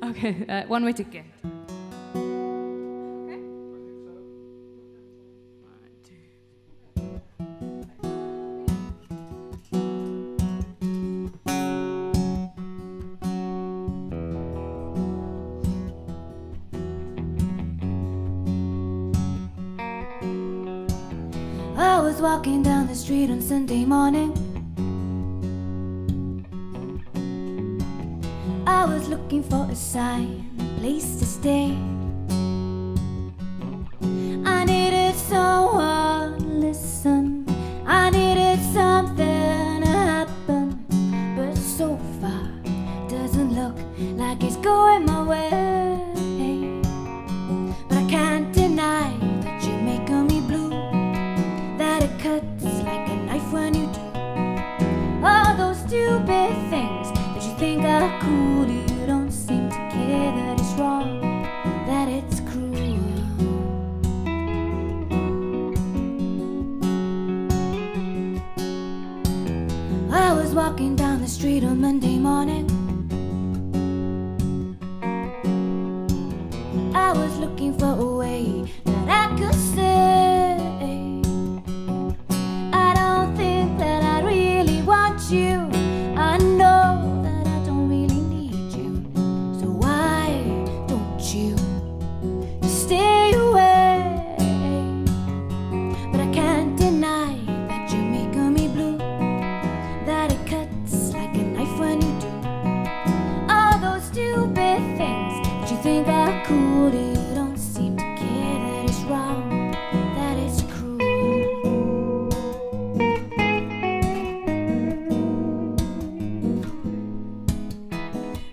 Okay, one-way ticket. Okay. I was walking down the street on Sunday morning. I was looking for a sign, a place to stay. I needed someone to listen. I needed something to happen. But so far, doesn't look like it's going my way. But I can't deny that you're making me blue, that it cuts like a knife when you do all those stupid things that you think are cool. You don't seem to care that it's wrong, that it's cruel. I was walking down the street on Monday morning. I was looking for a way that I could say, I don't think that I really want you. I know that I don't really need you. So why don't you just stay away? But I can't deny that you're making me blue, that it cuts like a knife when you do all those stupid things that you think are cool. You don't seem to care that it's wrong, that it's cruel.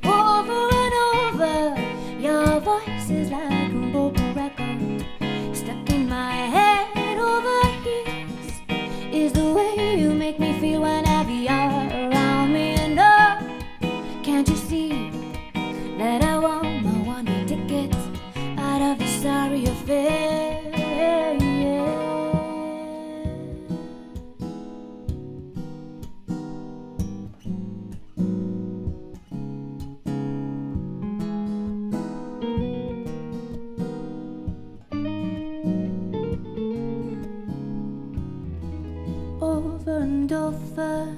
Over and over, your voice is like a broken record, stuck in my head over years. Is the way you make me feel whenever you're around me. And oh, can't you see that I want my one-way ticket out of this sorry affair? Over and over,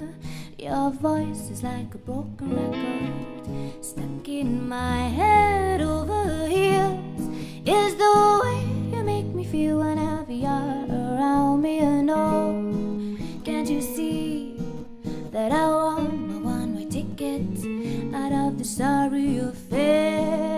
your voice is like a broken record, stuck in my head over heels. Is the way you make me feel whenever you're around me. And oh, can't you see that I want my one-way ticket out of the sorry affair?